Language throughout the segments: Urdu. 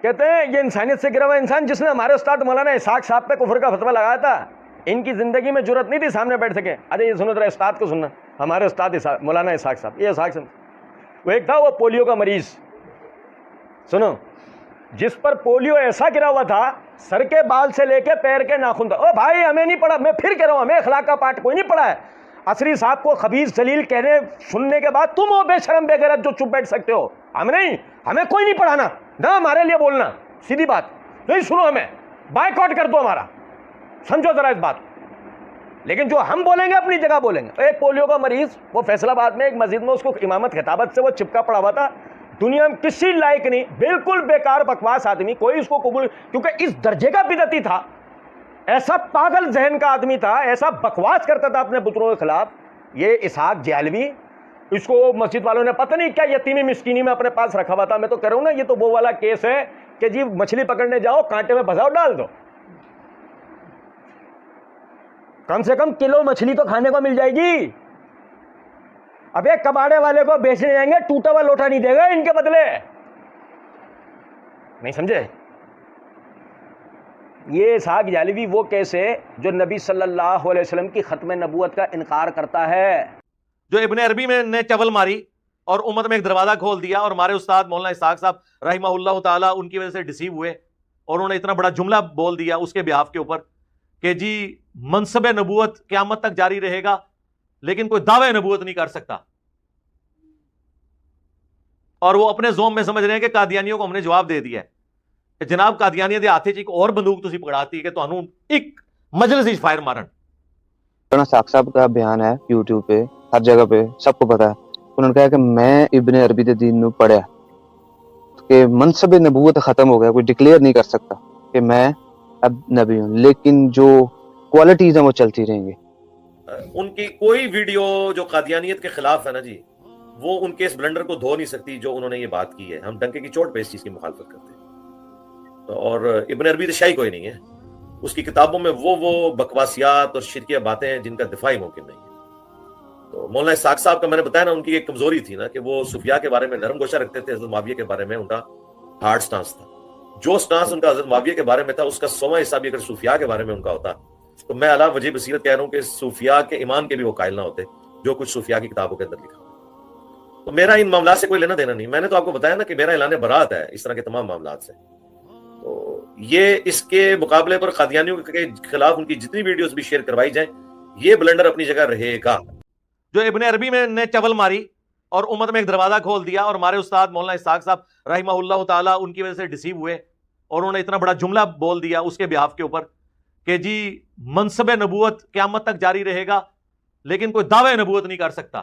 کہتے ہیں یہ انسانیت سے گرا ہوا انسان جس نے ہمارے استاد مولانا اسحاق صاحب پہ کفر کا فتویٰ لگایا تھا، ان کی زندگی میں جرت نہیں تھی سامنے بیٹھ سکے. اچھا یہ سنو ذرا استاد کو سننا، ہمارے استاد مولانا اسحاق صاحب، یہ اسحاق صاحب وہ ایک تھا وہ پولیو کا مریض، سنو، جس پر پولیو ایسا گرا ہوا تھا سر کے بال سے لے کے پیر کے ناخن تک. او بھائی ہمیں نہیں پڑھا، میں پھر کہہ رہا ہوں ہمیں اخلاق کا پاٹ کوئی نہیں پڑھا ہے. عصری صاحب کو خبیث ذلیل کہنے سننے کے بعد تم ہو بے شرم بے غیرت جو چپ بیٹھ سکتے ہو. ہم نہیں، ہمیں کوئی نہیں پڑھانا نہ ہمارے لیے بولنا، سیدھی بات نہیں سنو، ہمیں بائیکاٹ کر دو ہمارا، سمجھو ذرا اس بات. لیکن جو ہم بولیں گے اپنی جگہ بولیں گے. ایک پولیو کا مریض وہ فیصل آباد میں ایک مسجد میں اس کو امامت خطابت سے وہ چپکا پڑا ہوا تھا، دنیا میں کسی لائق نہیں، بالکل بیکار بکواس آدمی، کوئی اس کو قبول، کیونکہ اس درجے کا بدعتی تھا، ایسا پاگل ذہن کا آدمی تھا، ایسا بکواس کرتا تھا اپنے بزرگوں کے خلاف. یہ اسحاق جہلوی، اس کو مسجد والوں نے پتہ نہیں کیا یتیمی مسکینی میں اپنے پاس رکھا ہوا تھا. میں تو کہہ رہا ہوں نا، یہ تو وہ والا کیس ہے کہ جی مچھلی پکڑنے جاؤ کانٹے میں پھنساؤ ڈال دو، کم سے کم کلو مچھلی تو کھانے کو مل جائے گی. اب ایک کباڑے والے کو بیچنے جائیں گے ٹوٹا ہوا لوٹا نہیں دے گا ان کے بدلے، نہیں سمجھے. یہ اسحاق جہلوی وہ کیس ہے جو نبی صلی اللہ علیہ وسلم کی ختم نبوت کا انکار کرتا ہے. جو ابن عربی میں نے چول ماری اور امت میں ایک دروازہ کھول دیا، اور ہمارے استاد مولانا اسحاق صاحب رحمہ اللہ تعالیٰ ان کی وجہ سے ڈسیو ہوئے، اور انہوں نے اتنا بڑا جملہ بول دیا اس کے بیہاف کے اوپر کہ جی منصب نبوت قیامت تک جاری رہے گا لیکن کوئی دعوی نبوت نہیں کر سکتا. اور وہ اپنے زوم میں سمجھ رہے ہیں کہ قادیانیوں کو ہم نے جواب دے دیا ہے کہ جناب قادیانیوں دے ہاتھ ایک اور بندوق تسی پکڑاتی کہ تانوں ایک مجلس ہی فائر مارن. اسحاق صاحب کا بیان ہے یوٹیوب پہ، ہر جگہ پہ، سب کو پتا ہے. انہوں نے کہا کہ میں ابن عربی دے دین نو پڑھیا کہ منصب نبوت ختم ہو گیا، کوئی ڈکلیئر نہیں کر سکتا کہ میں اب نبی ہوں، لیکن جو کوالٹیز ہیں وہ چلتی رہیں گی. ان کی کوئی ویڈیو جو قادیانیت کے خلاف ہے نا جی، وہ ان کے اس بلنڈر کو دھو نہیں سکتی جو انہوں نے یہ بات کی ہے. ہم ڈنکے کی چوٹ پہ اس چیز کی مخالفت کرتے ہیں. اور ابن عربی تو شاہی کوئی نہیں ہے، اس کی کتابوں میں وہ بکواسیات اور شرکیہ باتیں ہیں جن کا دفاع ہی ممکن نہیں ہے. تو مولانا اسحاق صاحب کا میں نے بتایا نا، ان کی ایک کمزوری تھی نا کہ وہ صوفیاء کے بارے میں نرم گوشہ رکھتے تھے، حضرت معاویہ کے بارے میں ان کا ہارڈ سٹانس تھا. جو سٹانس ان کا حضرت معاویہ کے بارے میں تھا اس کا 100واں حصہ بھی اگر صوفیاء کے بارے میں ان کا ہوتا تو میں علا وجہ بصیرت کہہ رہا ہوں کہ صوفیاء کے ایمان کے بھی وہ قائل نہ ہوتے جو کچھ صوفیاء کی کتابوں کے اندر لکھا. تو میرا ان معاملات سے کوئی لینا دینا نہیں. میں نے تو آپ کو بتایا نا کہ میرا اعلان برات ہے اس طرح کے تمام معاملات سے. تو یہ اس کے مقابلے پر قادیانیوں کے خلاف ان کی جتنی ویڈیوز بھی شیئر کروائی جائیں، یہ بلنڈر اپنی جگہ رہے گا. جو ابن عربی میں نے چول ماری اور امت میں ایک دروازہ کھول دیا، اور ہمارے استاد مولانا اسحاق صاحب رحمہ اللہ تعالیٰ ان کی وجہ سے ڈسیو ہوئے، اور انہوں نے اتنا بڑا جملہ بول دیا اس کے بیہاف کے اوپر کہ جی منصب نبوت قیامت تک جاری رہے گا لیکن کوئی دعوی نبوت نہیں کر سکتا.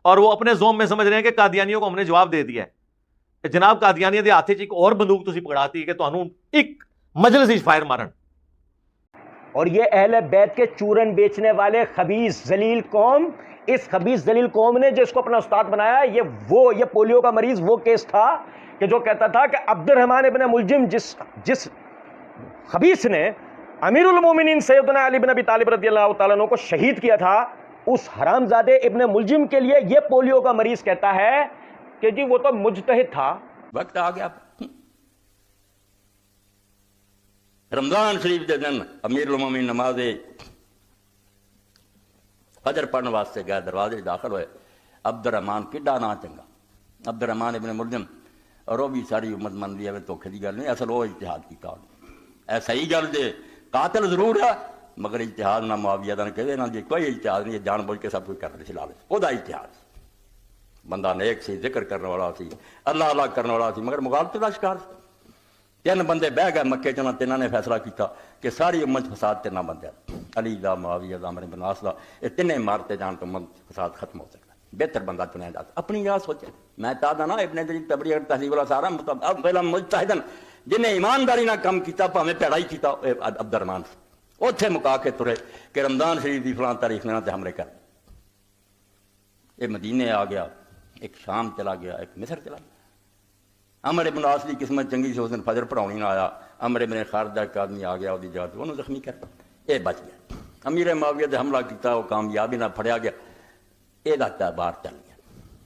اور وہ اپنے زوم میں سمجھ رہے ہیں کہ قادیانیوں کو ہم نے جواب دے دیا ہے کہ جناب قادیانیوں دے ہاتھ ایک اور بندوق تسی پکڑاتی کہ تانوں ایک مجلس ہی فائر مارن. اور یہ اہل بیت کے چورن بیچنے والے خبیث ذلیل قوم، اس خبیث ذلیل قوم نے جو اس کو اپنا استاد بنایا، یہ پولیو کا مریض وہ کیس تھا کہ جو کہتا تھا کہ عبد الرحمن ابن ملجم جس خبیث نے امیر المومنین سیدنا علی بن ابی طالب رضی اللہ تعالیٰ عنہ کو شہید کیا تھا، اس حرامزادے ابن ملجم کے لیے یہ پولیو کا مریض کہتا ہے کہ جی وہ تو مجتہد تھا. وقت آ گیا رمضان شریف دے دن امیر المومنین نماز فجر پڑھنے واسطے گئے، دروازے داخل ہوئے. عبد الرحمان کڈا نا چنگا، عبد الرحمان ابن ملجم، اور وہ بھی ساری امت من لی ہے، دھوکھے کی گل نہیں، اصل وہ اجتہاد کیتا. اے صحیح گل جے قاتل ضرور ہے مگر اجتہاد نہ معاویہ دا نہ کہے نہ جی کوئی اجتہاد نہیں، جان بوجھ کے سب کچھ کر رہے لالچ. وہ دا اجتہاد بندہ نیک سی، ذکر کرنے والا سی، اللہ اللہ کرنے والا سی، مگر مغالطے کا شکار. 3 بندے بہ گئے مکے چ، تینوں نے فیصلہ کیتا کہ ساری امت فساد 3 بندے، علی دا، معاویہ دا، عمرو بن عاص دا، یہ 3 مارتے جان تو امت فساد ختم ہو سکتا. بہتر بندہ چنیا جاتا. اپنی جگہ سوچے. میں چاہتا نا ابن جریر طبری اور تہذیب والا سارا پہلا مجتہدن جنہیں ایمانداری نہ کم کیتا پاویں پیڑا ہی کیتا عبد الرحمان اوتھے مکا کے ترے کہ رمضان شریف دی فلاں تاریخ نے تے حملے کر. یہ مدینے آ گیا، ایک شام چلا گیا، ایک مصر چلا گیا. عمرو بن عاص دی قسمت چنگی سی، اس دن فجر پڑھاونی نہ آیا. عمرو بن خارجہ ایک آدمی آ گیا، وہ جگہ تے انہوں زخمی کر، یہ بچ گیا. امیر معاویہ تے حملہ کیتا، وہ کامیابی نہ پھڑیا گیا. یہ باہر چل گیا.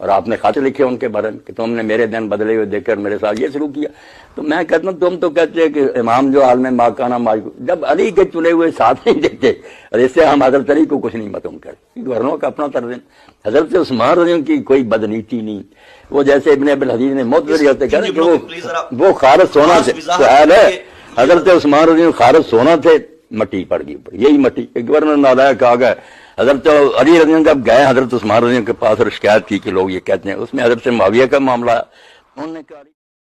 اور آپ نے خط لکھے ان کے بارے میں کہ تم نے میرے دن بدلے ہوئے دیکھ کر میرے ساتھ یہ سلوک کیا. تو میں کہتا ہوں تم تو کہتے ہیں کہ امام جو عالم ماکانہ ماجو، جب علی کے چنے ہوئے ساتھ نہیں دیکھتے، اور اس سے ہم حضرت علی کو کچھ نہیں متم کرتے. گورنروں کا اپنا طرز. حضرت عثمان رضی اللہ کی کوئی بدنیتی نہیں. وہ جیسے ابن ابی الحدیث نے معتزلی ہوتے کہتے کہ وہ خارج سونا تھے. سوال ہے حضرت عثمان رضی اللہ خارج سونا تھے، مٹی پڑ گئی اوپر. یہی مٹی. ایک گورنر نالائق آ گئے حضرت علی رضی اللہ جب گئے حضرت عثمان رضی اللہ کے پاس اور شکایت کی کہ لوگ یہ کہتے ہیں، اس میں حضرت معاویہ کا معاملہ. انہوں نے کہا